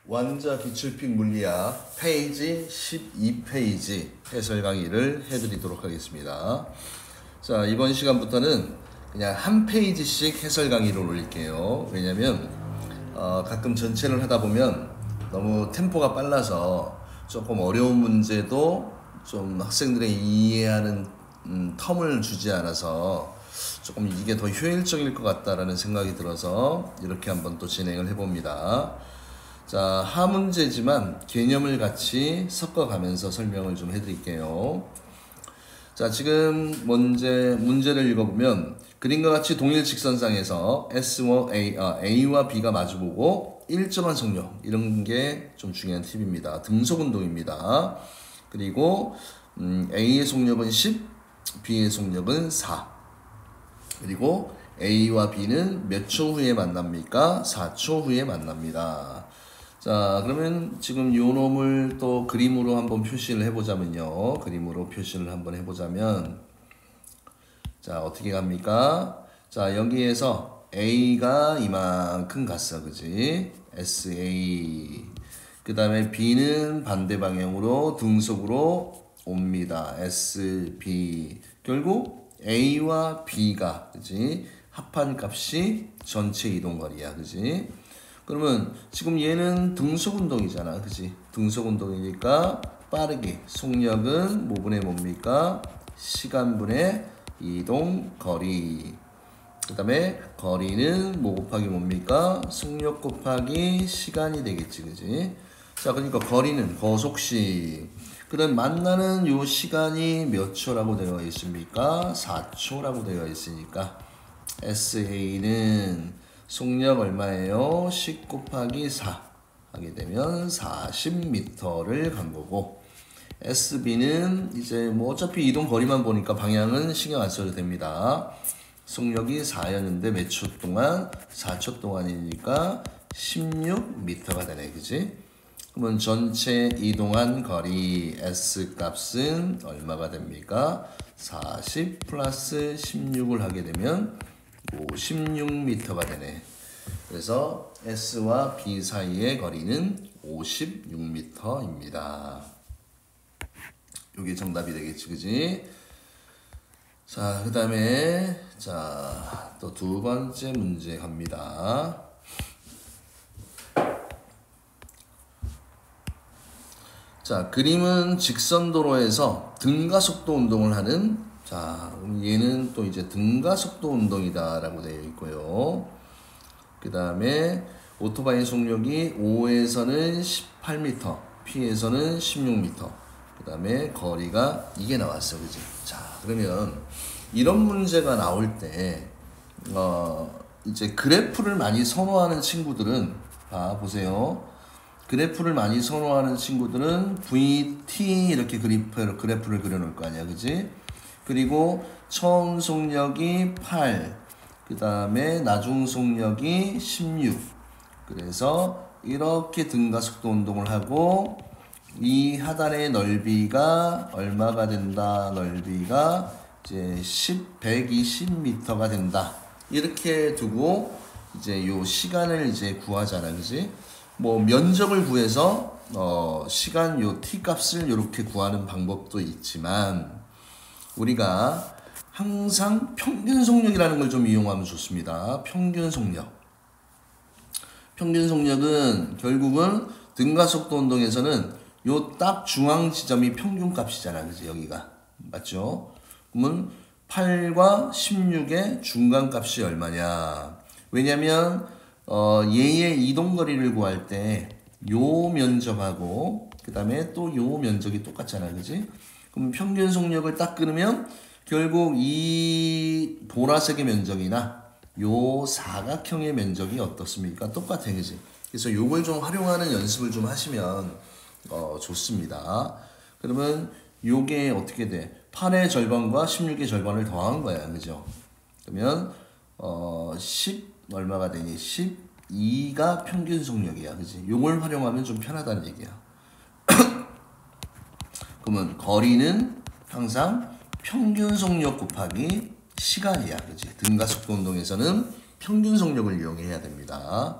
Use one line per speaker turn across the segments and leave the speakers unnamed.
완자 기출픽 물리학 페이지 12페이지 해설 강의를 해드리도록 하겠습니다. 자, 이번 시간부터는 그냥 한 페이지씩 해설 강의를 올릴게요. 왜냐면 가끔 전체를 하다 보면 너무 템포가 빨라서 조금 어려운 문제도 좀 학생들이 이해하는 텀을 주지 않아서 조금 이게 더 효율적일 것 같다라는 생각이 들어서 이렇게 한번 또 진행을 해봅니다. 자, 하문제지만 개념을 같이 섞어가면서 설명을 좀 해드릴게요. 자, 지금 문제를 읽어보면 그림과 같이 동일 직선상에서 A와 B가 마주보고 일정한 속력, 이런 게 좀 중요한 팁입니다. 등속운동입니다. 그리고 A의 속력은 10, B의 속력은 4. 그리고 A와 B는 몇 초 후에 만납니까? 4초 후에 만납니다. 자, 그러면 지금 요 놈을 또 그림으로 한번 표시를 해보자면요. 그림으로 표시를 한번 해보자면, 자, 어떻게 갑니까? 자, 여기에서 A가 이만큼 갔어, 그지? SA. 그 다음에 B는 반대 방향으로 등속으로 옵니다. SB. 결국 A와 B가, 그지? 합한 값이 전체 이동거리야, 그지? 그러면 지금 얘는 등속운동이잖아, 그지? 등속운동이니까 빠르게 속력은 뭐분의 뭡니까? 시간분의 이동거리. 그 다음에 거리는 뭐 곱하기 뭡니까? 속력 곱하기 시간이 되겠지, 그지? 자, 그러니까 거리는 거속시. 그럼 만나는 요 시간이 몇 초라고 되어 있습니까? 4초라고 되어 있으니까 SA는 속력 얼마예요? 10 곱하기 4 하게 되면 40m를 간 거고, SB는 이제 뭐 어차피 이동 거리만 보니까 방향은 신경 안 써도 됩니다. 속력이 4였는데 몇 초 동안? 4초 동안이니까 16m가 되네, 그지? 그러면 전체 이동한 거리 S 값은 얼마가 됩니까? 40 플러스 16을 하게 되면 56m가 되네. 그래서 S와 B 사이의 거리는 56m입니다. 이게 정답이 되겠지, 그지? 자, 그 다음에 자, 또 두 번째 문제 갑니다. 자, 그림은 직선도로에서 등가속도 운동을 하는, 자, 얘는 또 이제 등가속도 운동이다 라고 되어 있고요. 그 다음에 오토바이 속력이 5에서는 18m, P에서는 16m. 그 다음에 거리가 이게 나왔어, 그지? 자, 그러면 이런 문제가 나올 때 이제 그래프를 많이 선호하는 친구들은, 보세요. 그래프를 많이 선호하는 친구들은 VT 이렇게 그래프를 그려놓을 거 아니야, 그지? 그리고 처음 속력이 8, 그 다음에 나중 속력이 16. 그래서 이렇게 등가속도 운동을 하고, 이 하단의 넓이가 얼마가 된다? 넓이가 이제 120m가 된다. 이렇게 두고 이제 요 시간을 이제 구하잖아, 그지? 뭐 면적을 구해서 시간 요 t 값을 이렇게 구하는 방법도 있지만, 우리가 항상 평균 속력이라는 걸 좀 이용하면 좋습니다. 평균 속력. 평균 속력은 결국은 등가속도 운동에서는 요 딱 중앙 지점이 평균 값이잖아, 그지? 여기가 맞죠? 그러면 8과 16의 중간 값이 얼마냐? 왜냐면 얘의 이동거리를 구할 때 요 면적하고 그 다음에 또 요 면적이 똑같잖아, 그지? 그럼 평균 속력을 딱 끊으면 결국 이 보라색의 면적이나 요 사각형의 면적이 어떻습니까? 똑같아, 그지? 그래서 요걸 좀 활용하는 연습을 좀 하시면 좋습니다. 그러면 요게 어떻게 돼? 8의 절반과 16의 절반을 더한 거야, 그죠? 그러면 10 얼마가 되니? 12가 평균 속력이야, 그지? 요걸 활용하면 좀 편하다는 얘기야. 그러면 거리는 항상 평균 속력 곱하기 시간이야, 그지? 등가속도 운동에서는 평균 속력을 이용해야 됩니다.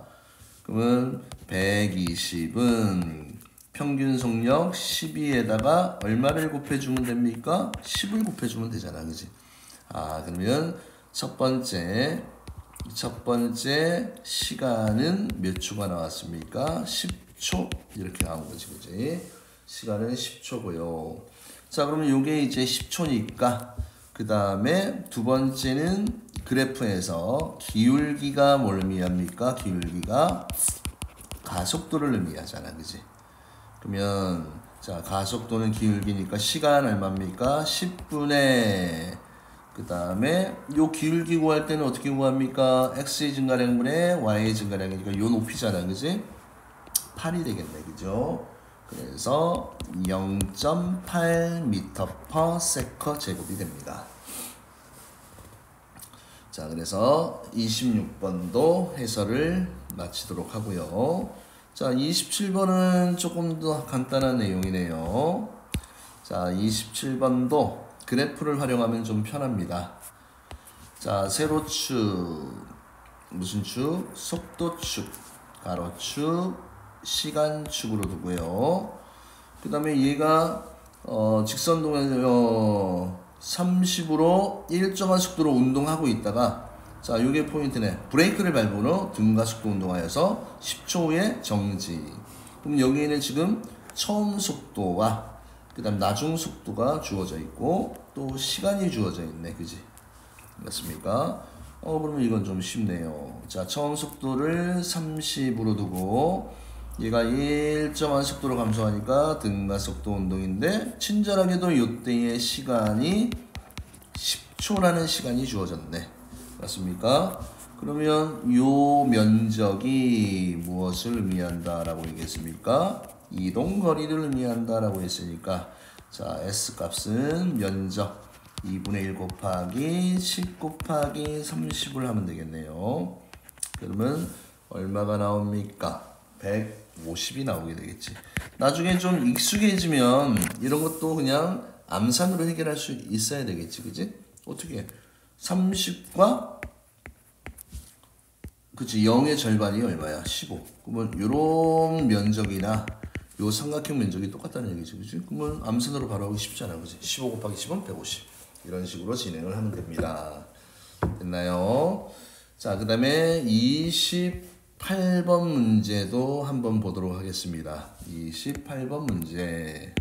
그러면 120은 평균 속력 12에다가 얼마를 곱해주면 됩니까? 10을 곱해주면 되잖아, 그지? 그러면 첫 번째 시간은 몇 초가 나왔습니까? 10초 이렇게 나온 거지, 그지? 시간은 10초고요. 자, 그러면 요게 이제 10초니까 그 다음에 두 번째는 그래프에서 기울기가 뭘 의미합니까? 기울기가 가속도를 의미하잖아, 그지? 그러면 자, 가속도는 기울기니까 시간 얼마입니까? 10분의 그 다음에 요 기울기 구할 때는 어떻게 구합니까? x의 증가량분의 y의 증가량이니까 요 높이잖아, 그지? 8이 되겠네, 그죠? 그래서 0.8m/s 제곱이 됩니다. 자, 그래서 26번도 해설을 마치도록 하고요. 자, 27번은 조금 더 간단한 내용이네요. 자, 27번도 그래프를 활용하면 좀 편합니다. 자, 세로축, 무슨 축? 속도축, 가로축, 시간축으로 두고요. 그 다음에 얘가 직선동에서 30으로 일정한 속도로 운동하고 있다가, 자, 요게 포인트네. 브레이크를 밟은 후 등가속도 운동하여서 10초 후에 정지. 그럼 여기에는 지금 처음 속도와 그 다음 나중 속도가 주어져 있고 또 시간이 주어져 있네, 그지? 맞습니까? 그러면 이건 좀 쉽네요. 자, 처음 속도를 30으로 두고 얘가 일정한 속도로 감소하니까 등가속도 운동인데 친절하게도 이때의 시간이 10초라는 시간이 주어졌네. 맞습니까? 그러면 요 면적이 무엇을 의미한다 라고 얘기했습니까? 이동거리를 의미한다 라고 했으니까, 자, S 값은 면적 2분의 1 곱하기 10 곱하기 30을 하면 되겠네요. 그러면 얼마가 나옵니까? 150이 나오게 되겠지. 나중에 좀 익숙해지면 이런 것도 그냥 암산으로 해결할 수 있어야 되겠지, 그지? 어떻게? 30과 그치, 0의 절반이 얼마야? 15. 그러면 요런 면적이나 요 삼각형 면적이 똑같다는 얘기지, 그치? 그러면 암산으로 바로 하기 쉽잖아, 그치? 15 곱하기 10은 150. 이런 식으로 진행을 하면 됩니다. 됐나요? 자, 그 다음에 28번 문제도 한번 보도록 하겠습니다. 28번 문제.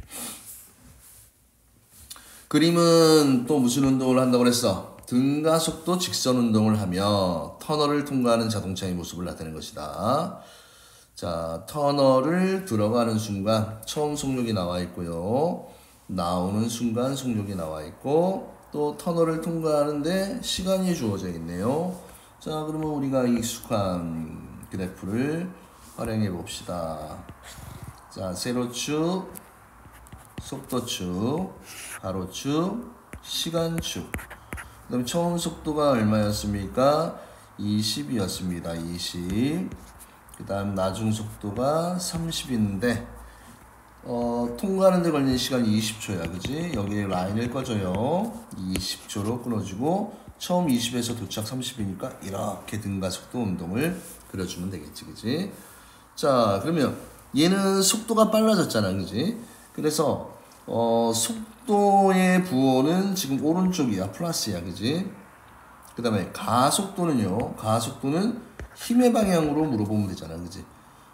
그림은 또 무슨 운동을 한다고 그랬어? 등가속도 직선 운동을 하며 터널을 통과하는 자동차의 모습을 나타내는 것이다. 자, 터널을 들어가는 순간 처음 속력이 나와 있고요. 나오는 순간 속력이 나와 있고 또 터널을 통과하는데 시간이 주어져 있네요. 자, 그러면 우리가 익숙한 그래프를 활용해 봅시다. 자, 세로축, 속도축, 가로축, 시간축. 그 다음에 처음 속도가 얼마였습니까? 20이었습니다. 20. 그 다음 나중 속도가 30인데 통과하는 데 걸리는 시간이 20초야. 그지? 여기에 라인을 꺼줘요. 20초로 끊어주고 처음 20에서 도착 30이니까 이렇게 등가속도 운동을 그려주면 되겠지. 그지? 자, 그러면 얘는 속도가 빨라졌잖아. 그지? 그래서 속도의 부호는 지금 오른쪽이야. 플러스야. 그지? 그 다음에 가속도는요. 가속도는 힘의 방향으로 물어보면 되잖아. 그지?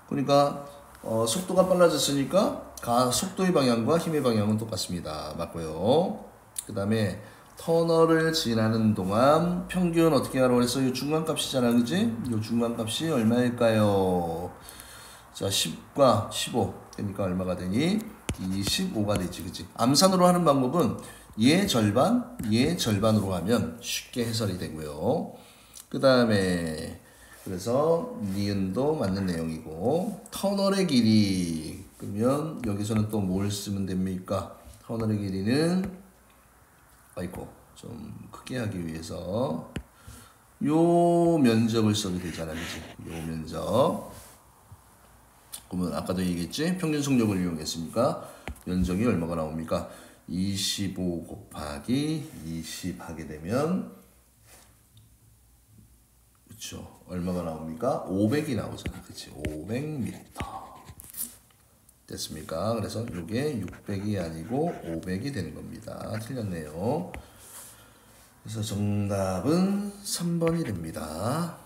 그러니까 속도가 빨라졌으니까 속도의 방향과 힘의 방향은 똑같습니다. 맞고요. 그 다음에 터널을 지나는 동안 평균 어떻게 하라고 했어? 이 중간값이잖아. 그지? 이 중간값이 얼마일까요? 자, 10과 15. 그러니까 얼마가 되니? 25가 되지. 그지? 암산으로 하는 방법은 얘 절반, 얘 절반으로 하면 쉽게 해설이 되고요. 그 다음에 그래서 니은도 맞는 내용이고 터널의 길이 그러면 여기서는 또 뭘 쓰면 됩니까? 터널의 길이는 아이고 좀 크게 하기 위해서 요 면적을 써도 되잖아, 그치? 요 면적. 그러면 아까도 얘기했지? 평균 속력을 이용했으니까 면적이 얼마가 나옵니까? 25 곱하기 20 하게 되면 그쵸. 얼마가 나옵니까? 500이 나오잖아. 그치? 500m. 됐습니까? 그래서 이게 600이 아니고 500이 되는 겁니다. 틀렸네요. 그래서 정답은 3번이 됩니다.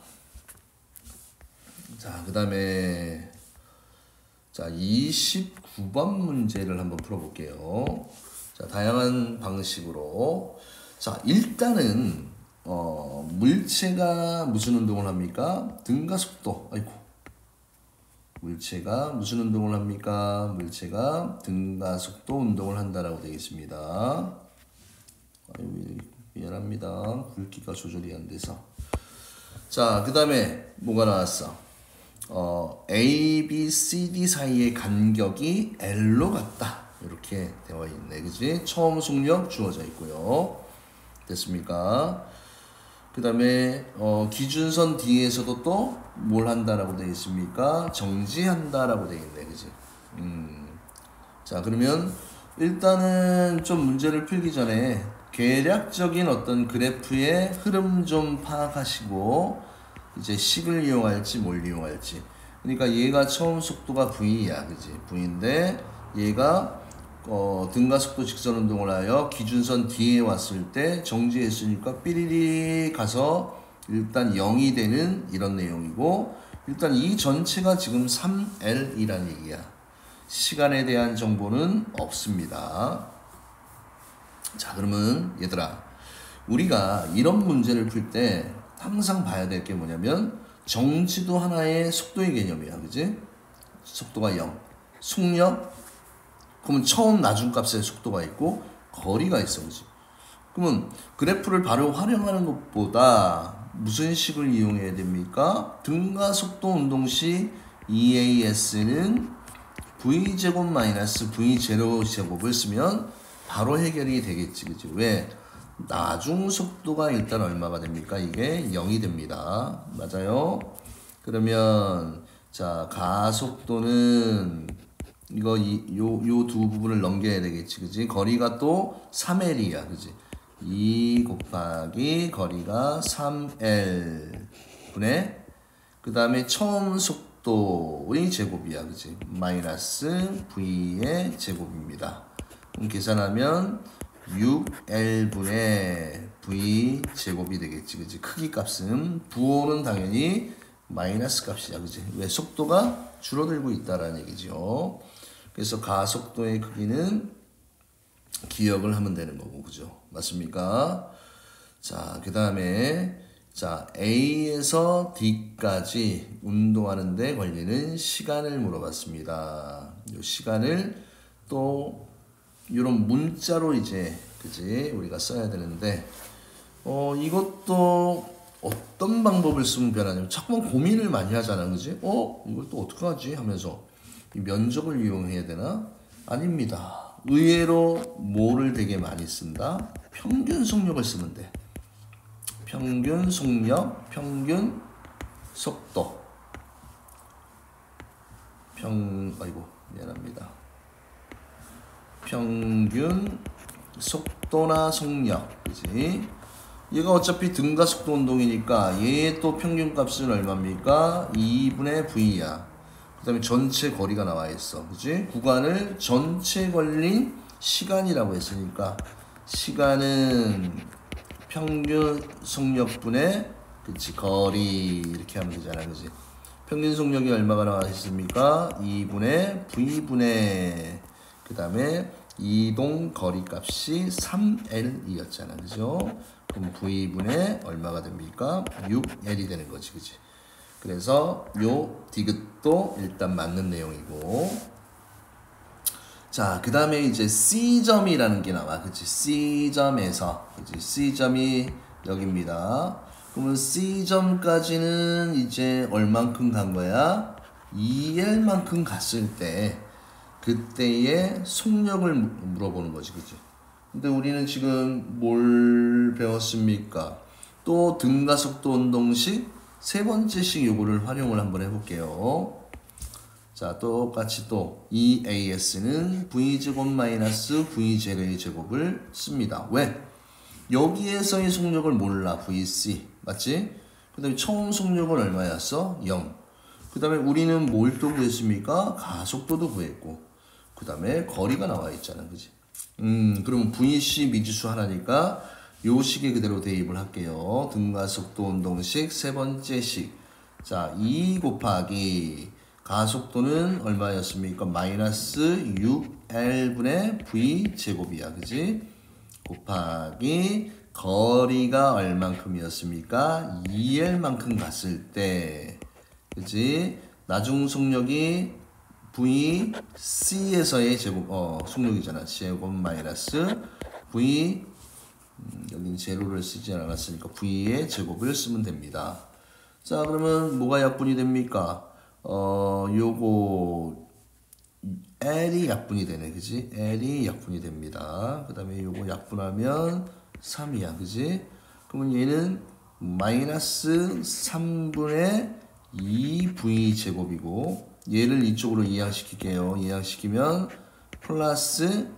자, 그 다음에 자 29번 문제를 한번 풀어볼게요. 자, 다양한 방식으로. 자, 일단은 물체가 무슨 운동을 합니까? 등가 속도. 아이고. 물체가 무슨 운동을 합니까? 물체가 등가 속도 운동을 한다라고 되어 있습니다. 아이고, 미안합니다. 굵기가 조절이 안 돼서. 자, 그 다음에 뭐가 나왔어? A, B, C, D 사이의 간격이 L로 같다. 이렇게 되어 있네. 그지? 처음 속력 주어져 있고요. 됐습니까? 그 다음에 기준선 D에서도 또 뭘 한다라고 되어 있습니까? 정지한다라고 되어 있네. 그지? 자, 그러면 일단은 좀 문제를 풀기 전에 계략적인 어떤 그래프의 흐름 좀 파악하시고 이제 식을 이용할지 뭘 이용할지. 그러니까 얘가 처음 속도가 V야. 그지? V인데 얘가 등가속도 직선 운동을 하여 기준선 D에 왔을 때 정지했으니까 삐리리 가서 일단 0이 되는 이런 내용이고, 일단 이 전체가 지금 3L이라는 얘기야. 시간에 대한 정보는 없습니다. 자, 그러면 얘들아, 우리가 이런 문제를 풀 때 항상 봐야 될 게 뭐냐면 정지도 하나의 속도의 개념이야. 그지? 속도가 0. 속력, 그러면 처음 나중값의 속도가 있고 거리가 있어. 그지? 그러면 그래프를 바로 활용하는 것보다 무슨 식을 이용해야 됩니까? 등가 속도 운동 시 EAS는 V제곱 마이너스 V0 제곱을 쓰면 바로 해결이 되겠지. 그지? 왜? 나중 속도가 일단 얼마가 됩니까? 이게 0이 됩니다. 맞아요? 그러면 자, 가속도는 이거 요 두 부분을 넘겨야 되겠지. 그지? 거리가 또 3L이야. 그지? 2 곱하기 거리가 3L 분의 그 다음에 처음 속도의 제곱이야. 그지? 마이너스 V의 제곱입니다. 그럼 계산하면 6L분의 V 제곱이 되겠지. 그지? 크기 값은 부호는 당연히 마이너스 값이야. 그지? 왜? 속도가 줄어들고 있다라는 얘기죠. 그래서 가속도의 크기는 기억을 하면 되는 거고. 그죠? 맞습니까? 자, 그 다음에 자, A에서 D까지 운동하는데 걸리는 시간을 물어봤습니다. 이 시간을 또 이런 문자로 이제 그지? 우리가 써야 되는데 이것도 어떤 방법을 쓰면 변하냐면 자꾸만 고민을 많이 하잖아. 그지? 이걸 또 어떡하지? 하면서 이 면적을 이용해야 되나? 아닙니다. 의외로 뭐를 되게 많이 쓴다? 평균 속력을 쓰면 돼. 평균 속력, 평균 속도. 아이고, 미안합니다. 평균 속도나 속력. 그지? 얘가 어차피 등가속도 운동이니까 얘의 또 평균값은 얼마입니까? 2분의 V야. 그 다음에 전체 거리가 나와 있어. 그치? 구간을 전체 걸린 시간이라고 했으니까 시간은 평균 속력분의 그치 거리 이렇게 하면 되잖아. 그치? 평균 속력이 얼마가 나와 있습니까? 2분의 V분의 그 다음에 이동 거리 값이 3L이었잖아. 그죠? 그럼 V분의 얼마가 됩니까? 6L이 되는 거지. 그치? 그래서 요 디귿도 일단 맞는 내용이고, 자, 그 다음에 이제 C점이라는 게 나와. 그치? C점에서, 그치? C점이 여기입니다. 그러면 C점까지는 이제 얼만큼 간 거야? 2L만큼 갔을 때, 그때의 속력을 물어보는 거지. 그치? 근데 우리는 지금 뭘 배웠습니까? 또 등가속도 운동식 세 번째씩 요거를 활용을 한번 해볼게요. 자, 똑같이 또 EAS는 V제곱 마이너스 VZ의 제곱을 씁니다. 왜? 여기에서의 속력을 몰라. VC. 맞지? 그 다음에 처음 속력은 얼마였어? 0. 그 다음에 우리는 뭘 또 구했습니까? 가속도도 구했고, 그 다음에 거리가 나와 있잖아, 그지? 그러면 VC 미지수 하나니까 요 식에 그대로 대입을 할게요. 등가속도 운동식 세 번째 식. 자, 2 곱하기 가속도는 얼마였습니까? 마이너스 6L분의 V 제곱이야, 그지? 곱하기 거리가 얼만큼이었습니까? 2L만큼 갔을 때, 그지? 나중 속력이 VC에서의 제곱, 속력이잖아. 제곱 마이너스 V, 여긴 제로를 쓰지 않았으니까 V의 제곱을 쓰면 됩니다. 자, 그러면 뭐가 약분이 됩니까? 요거 L이 약분이 되네, 그지? L이 약분이 됩니다. 그 다음에 요거 약분하면 3이야, 그지? 그러면 얘는 마이너스 3분의 2V 제곱이고, 얘를 이쪽으로 이항시킬게요. 이항시키면 플러스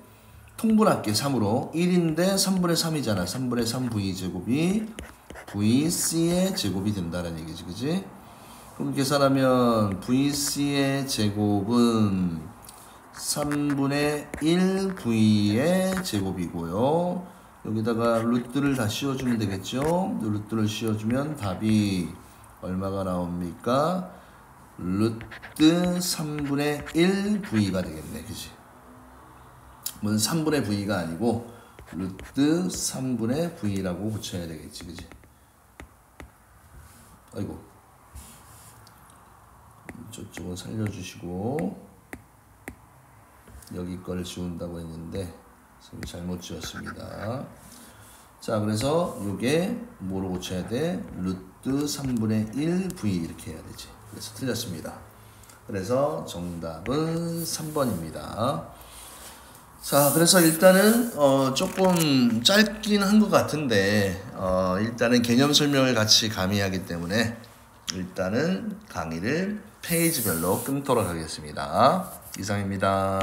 통분할게 3으로 1인데 3분의 3이잖아. 3분의 3V 제곱이 VC의 제곱이 된다는 얘기지, 그지? 그럼 계산하면 VC의 제곱은 3분의 1V의 제곱이고요. 여기다가 루트를 다 씌워주면 되겠죠? 루트를 씌워주면 답이 얼마가 나옵니까? 루트 3분의 1V가 되겠네, 그지? 뭐 3분의 V가 아니고 루트 3분의 V라고 붙여야 되겠지, 그지? 아이고, 저쪽은 살려주시고 여기 거를 지운다고 했는데 잘못 지웠습니다. 자, 그래서 요게 뭐로 고쳐야 돼? 루트 3분의 1V 이렇게 해야 되지. 그래서 틀렸습니다. 그래서 정답은 3번입니다. 자, 그래서 일단은 조금 짧긴 한 것 같은데 일단은 개념 설명을 같이 가미하기 때문에 일단은 강의를 페이지별로 끊도록 하겠습니다. 이상입니다.